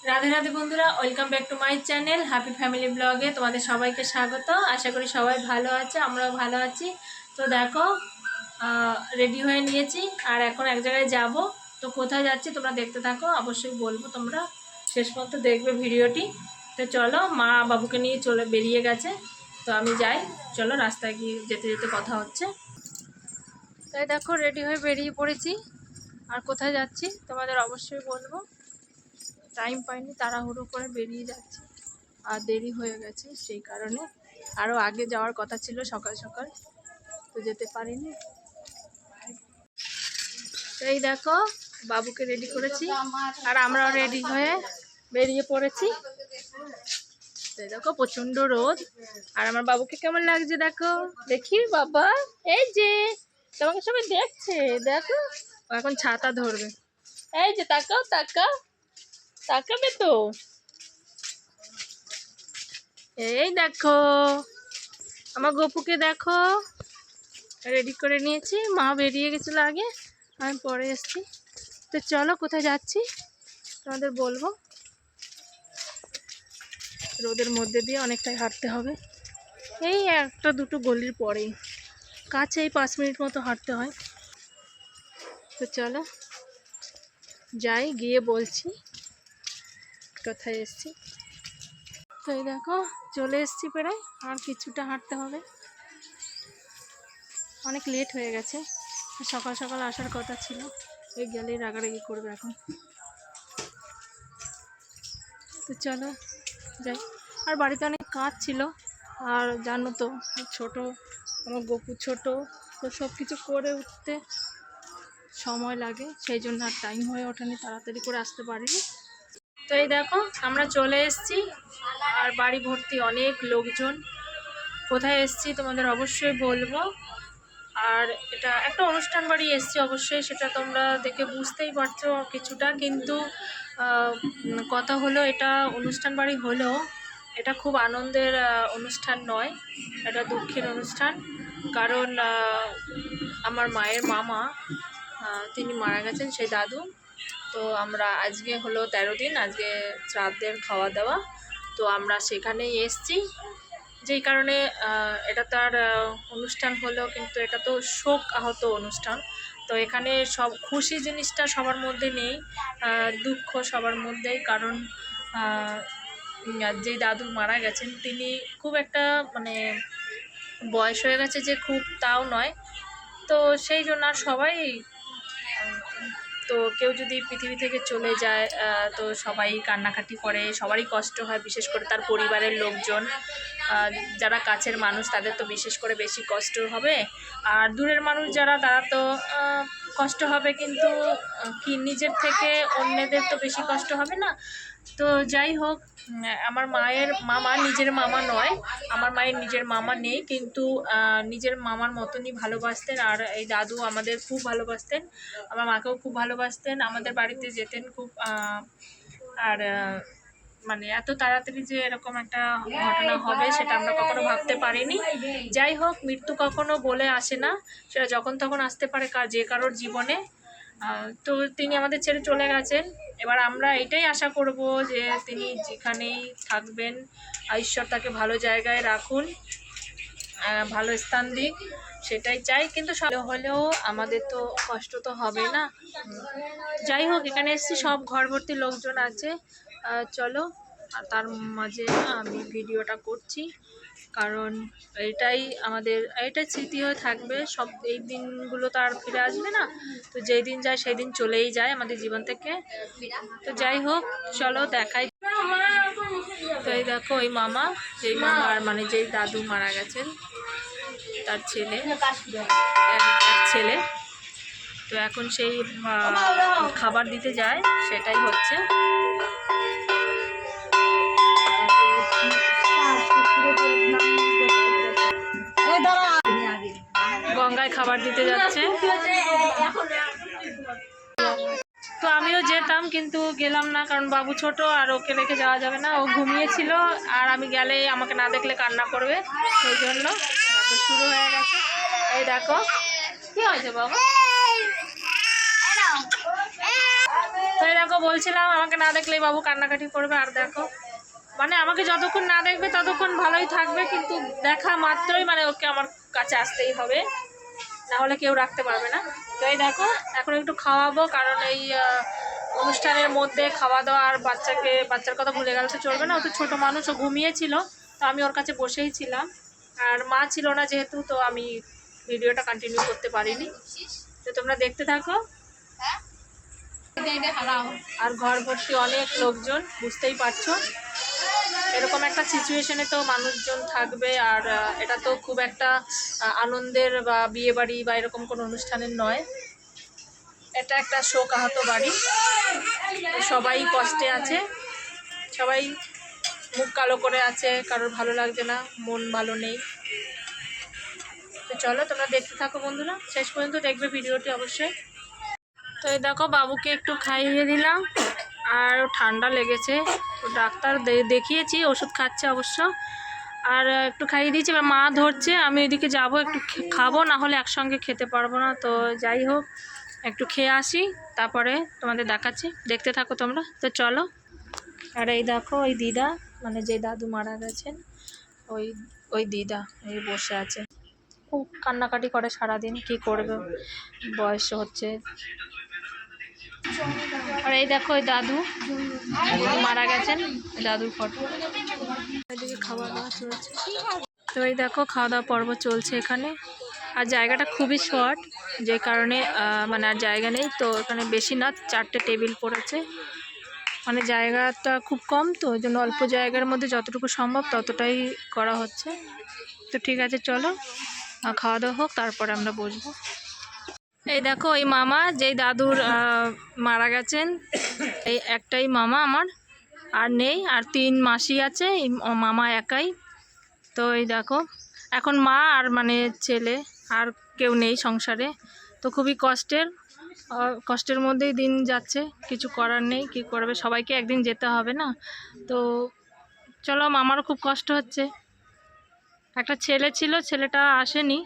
রাধে রাধে বন্ধুরা, welcome back to my channel happy family ব্লগে তোমাদের সবাইকে স্বাগত। আশা করি সবাই ভালো আছে, আমরাও ভালো আছি। তো দেখো, রেডি হয়ে নিয়েছি আর এখন এক জায়গায় যাব। তো কোথায় যাচ্ছি তোমরা দেখতে থাকো, অবশ্যই বলবো, তোমরা শেষ পর্যন্ত দেখবে ভিডিওটি। তো চলো, মা বাবুকে নিয়ে বেরিয়ে গেছে, তো আমি যাই। চলো, রাস্তায় গিয়ে যেতে যেতে কথা হচ্ছে। তাই দেখো, রেডি হয়ে বেরিয়ে পড়েছি। আর কোথায় যাচ্ছি তোমাদের অবশ্যই বলবো। টাইম পাইনি, তাড়াহুড়ো করে বেরিয়ে যাচ্ছি আর দেরি হয়ে গেছে, সেই কারণে আরও আগে যাওয়ার কথা ছিল সকাল সকাল, তো যেতে পারিনি। তো এই দেখো, বাবুকে রেডি করেছি আর আমরাও রেডি হয়ে বেরিয়ে পড়েছি। তো দেখো, প্রচণ্ড রোদ। আর আমার বাবুকে কেমন লাগছে দেখো, দেখি বাবা, এই যে তোমাকে সবাই দেখছে, দেখো ও এখন ছাতা ধরবে। এই যে তাকাও তাকাও, তাকাবে তো। এই দেখো আমার গপুকে দেখো, রেডি করে নিয়েছি। মা বেরিয়ে গেছিল আগে, আমি পরে এসছি। তো চলো, কোথায় যাচ্ছি তোমাদের বলবো। রোদের মধ্যে দিয়ে অনেকটাই হাঁটতে হবে, এই একটা দুটো গলির পরেই, কাছে এই 5 মিনিট মতো হাঁটতে হয়। তো চলো যাই, গিয়ে বলছি কোথায় এসছি। তো এই দেখো, চলে এসছি প্রায়, আর কিছুটা হাঁটতে হবে। অনেক লেট হয়ে গেছে, সকাল সকাল আসার কথা ছিল। এই গেলেই রাগারাগি করবে এখন। তো চলো যাই। আর বাড়িতে অনেক কাজ ছিল, আর জানো তো ছোট, আমার গপু ছোট, তো সব কিছু করে উঠতে সময় লাগে, সেই জন্য আর টাইম হয়ে ওঠেনি, তাড়াতাড়ি করে আসতে পারিনি। তো এই দেখো, আমরা চলে এসেছি আর বাড়ি ভর্তি অনেক লোকজন। কোথায় এসেছি তোমাদের অবশ্যই বলবো। আর এটা একটা অনুষ্ঠান বাড়ি এসেছি, অবশ্যই সেটা তোমরা দেখে বুঝতেই পারছো কিছুটা, কিন্তু কথা হলো, এটা অনুষ্ঠান বাড়ি হলেও এটা খুব আনন্দের অনুষ্ঠান নয়, এটা দুঃখের অনুষ্ঠান। কারণ আমার মায়ের মামা, তিনি মারা গেছেন, সেই দাদু। তো আমরা আজকে হলো 13 দিন, আজকে শ্রাদ্ধের খাওয়া দাওয়া, তো আমরা সেখানেই এসছি। যেই কারণে এটা তার অনুষ্ঠান হলো, কিন্তু এটা তো শোক আহত অনুষ্ঠান। তো এখানে সব খুশি জিনিসটা সবার মধ্যে নেই, দুঃখ সবার মধ্যেই। কারণ যে দাদু মারা গেছেন, তিনি খুব একটা মানে বয়স হয়ে গেছে যে, খুব তাও নয়। তো সেই জন্য আর সবাই, তো কেউ যদি পৃথিবী থেকে চলে যায়, তো সবাই কান্নাকাটি করে, সবারই কষ্ট হয়, বিশেষ করে তার পরিবারের লোকজন। যারা কাছের মানুষ তাদের তো বিশেষ করে বেশি কষ্ট হবে, আর দূরের মানুষ যারা, তারা তো কষ্ট হবে, কিন্তু কি নিজের থেকে অন্যদের তো বেশি কষ্ট হবে না। তো যাই হোক, আমার মায়ের মামা নিজের মামা নয়, আমার মায়ের নিজের মামা নেই, কিন্তু নিজের মামার মতনই ভালোবাসতেন। আর এই দাদু আমাদের খুব ভালোবাসতেন, আমার মাকেও খুব ভালোবাসতেন, আমাদের বাড়িতে যেতেন খুব। আর মানে এত তাড়াতাড়ি যে এরকম একটা ঘটনা হবে, সেটা আমরা কখনো ভাবতে পারিনি। যাই হোক, মৃত্যু কখনো বলে আসে না, সেটা যখন তখন আসতে পারে যে কারোর জীবনে। তো তিনি আমাদের ছেড়ে চলে গেছেন। এবার আমরা এটাই আশা করব যে তিনি যেখানেই থাকবেন, ঈশ্বর তাকে ভালো জায়গায় রাখুন, ভালো স্থান দিক, সেটাই চাই। কিন্তু হলেও আমাদের তো কষ্ট তো হবে না। যাই হোক, এখানে এসেছি, সব ঘর ভর্তি লোকজন আছে। চলো, আর তার মাঝে আমি ভিডিওটা করছি, কারণ এটাই স্মৃতি হয়ে থাকবে। সব এই দিনগুলো তো আর ফিরে আসবে না, তো যেই দিন যায় সেই দিন চলেই যায় আমাদের জীবন থেকে। তো যাই হোক, চলো দেখাই। তো এই দেখো, ওই মামা, যেই মামার মানে যেই দাদু মারা গেছেন, তার ছেলে, এক ছেলে। তো এখন সেই খাবার দিতে যায়, সেটাই হচ্ছে। গঙ্গায় খাবার দিতে যাচ্ছে। তো আমিও যেতাম, কিন্তু গেলাম না, কারণ বাবু ছোট, আর ওকে রেখে যাওয়া যাবে না, ও ঘুমিয়েছিল, আর আমি গেলে আমাকে না দেখলে কান্না করবে, সেই জন্য। শুরু হয়ে গেছে, এই দেখো কি হয়েছে বাবা। তো এই দেখো বলছিলাম আমাকে না দেখলেই বাবু কান্নাকাটি করবে। আর দেখো মানে আমাকে যতক্ষণ না দেখবে ততক্ষণ ভালোই থাকবে, কিন্তু দেখা মাত্রই মানে ওকে আমার কাছে আসতেই হবে, না হলে কেউ রাখতে পারবে না। তো এই দেখো এখন একটু খাওয়াবো, কারণ এই অনুষ্ঠানের মধ্যে খাওয়া দাওয়া আর বাচ্চার কথা ভুলে গেলে তো চলবে না। ও তো ছোটো মানুষ, ও ঘুমিয়েছিল, তো আমি ওর কাছে বসেই ছিলাম। আর মা ছিল না যেহেতু, তো আমি ভিডিওটা কন্টিনিউ করতে পারিনি। তো তোমরা দেখতে থাকো। আর ঘর ভর্তি অনেক লোকজন, বুঝতেই পারছো এরকম একটা সিচুয়েশনে তো মানুষজন থাকবে। আর এটা তো খুব একটা আনন্দের বা বিয়ে বাড়ি বা এরকম কোনো অনুষ্ঠানের নয়, এটা একটা শোকাহত বাড়ি। সবাই কষ্টে আছে, সবাই মুখ কালো করে আছে, কারোর ভালো লাগছে না, মন ভালো নেই। তো চলো তোমরা দেখতে থাকো বন্ধুরা, শেষ পর্যন্ত দেখবে ভিডিওটি অবশ্যই। তো এই দেখো বাবুকে একটু খাইয়ে দিলাম, আর ঠান্ডা লেগেছে, তো ডাক্তার দেখিয়েছি, ওষুধ খাচ্ছে অবশ্য, আর একটু খাইয়ে দিয়েছি। এবার মা ধরছে, আমি ওইদিকে যাবো, একটু খাবো, না হলে একসঙ্গে খেতে পারবো না। তো যাই হোক একটু খেয়ে আসি, তারপরে তোমাদের দেখাচ্ছি, দেখতে থাকো তোমরা। তো চলো। আর এই দেখো ওই দিদা, মানে যে দাদু মারা গেছেন ওই দিদা এই বসে আছে, খুব কান্নাকাটি করে সারাদিন, কি করবে, বয়স হচ্ছে। আর এই দেখো ওই দাদু মারা গেছেন, দাদুর ফটো। এদিকে খাওয়া দাওয়া চলছে, তো এই দেখো খাওয়া দাওয়া পর্ব চলছে এখানে। আর জায়গাটা খুবই শর্ট, যে কারণে মানে আর জায়গা নেই, তো এখানে বেশি না, 4টে টেবিল পড়েছে, মানে জায়গাটা খুব কম, তো ওই জন্য অল্প জায়গার মধ্যে যতটুকু সম্ভব ততটাই করা হচ্ছে। তো ঠিক আছে চলো খাওয়া দাওয়া হোক, তারপরে আমরা বসবো। এই দেখো এই মামা, যেই দাদুর মারা গেছেন, এই একটাই মামা আমার, আর নেই, আর 3 মাসি আছে, এই মামা একাই। তো এই দেখো এখন মা আর মানে ছেলে, আর কেউ নেই সংসারে, তো খুবই কষ্টের মধ্যেই দিন যাচ্ছে, কিছু করার নেই, কি করবে, সবাইকে একদিন যেতে হবে না। তো চলো, আমারও খুব কষ্ট হচ্ছে। একটা ছেলে ছিল, ছেলেটা আসেনি,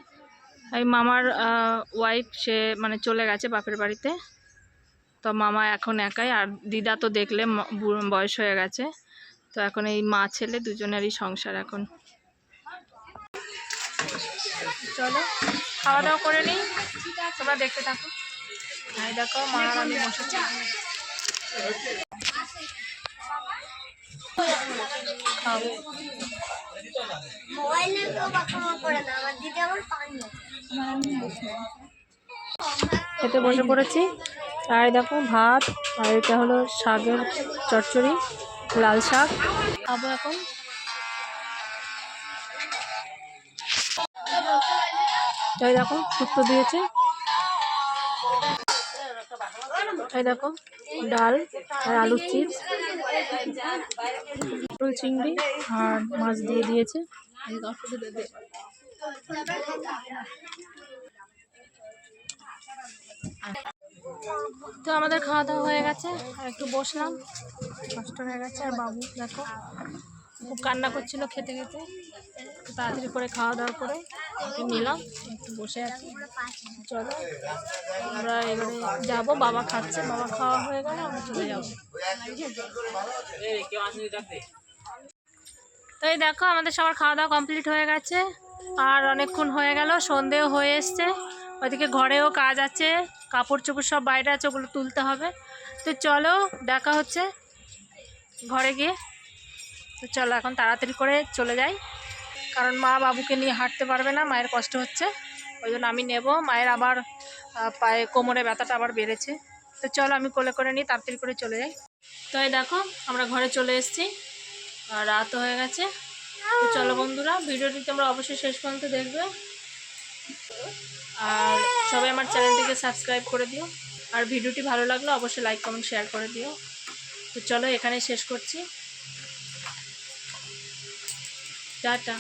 এই মামার ওয়াইফ, সে মানে চলে গেছে বাপের বাড়িতে, তো মামা এখন একাই। আর দিদা তো দেখলে বয়স হয়ে গেছে, তো এখন এই মা ছেলে দুজনেরই সংসার এখন। চলো খাওয়া দাওয়া করে নিই, তোমরা দেখতে থাকো। এই দেখো মা আর আমি বসেছি, খাবো। খেতে বসে পড়েছি, আর দেখো ভাত, আর এটা হলো শাকের চচ্চড়ি, লাল শাক খাবো এখন। এই দেখো শুক্তো দিয়েছে, এই দেখো ডাল আর আলুর চিপস, পটল চিংড়ি আর মাছ দিয়ে দিয়েছে। তো আমাদের খাওয়া দাওয়া হয়ে গেছে, আর একটু বসলাম, কষ্ট হয়ে গেছে। আর বাবু দেখো খুব কান্না করছিল খেতে খেতে, তাড়াতাড়ি করে খাওয়া দাওয়া করে নিলাম, একটু বসে আছি। চলো আমরা এবারে যাবো, বাবা খাচ্ছে, বাবা খাওয়া হয়ে গেলে আমরা চলে যাবো। তো এই দেখো আমাদের সবার খাওয়া দাওয়া কমপ্লিট হয়ে গেছে, আর অনেকক্ষণ হয়ে গেল, সন্ধেও হয়ে এসছে। ওইদিকে ঘরেও কাজ আছে, কাপড় চোপড় সব বাইরে আছে, ওগুলো তুলতে হবে। তো চলো দেখা হচ্ছে ঘরে গিয়ে। তো চলো এখন তাড়াতাড়ি করে চলে যাই, কারণ মা বাবুকে নিয়ে হাঁটতে পারবে না, মায়ের কষ্ট হচ্ছে, ওই জন্য আমি নেব। মায়ের আবার পায়ে কোমরে ব্যথাটা আবার বেড়েছে। তো চলো আমি কোলে করে নিই, তাড়াতাড়ি করে চলে যাই। তো এই দেখো আমরা ঘরে চলে এসেছি, আর রাত হয়ে গেছে। তো চলো বন্ধুরা, ভিডিওটি তোমরা অবশ্যই শেষ পর্যন্ত দেখবে, আর সবাই আমার চ্যানেলটিকে সাবস্ক্রাইব করে দিও, আর ভিডিওটি ভালো লাগলে অবশ্যই লাইক কমেন্ট শেয়ার করে দিও। তো চলো এখানে শেষ করছি, টাটা।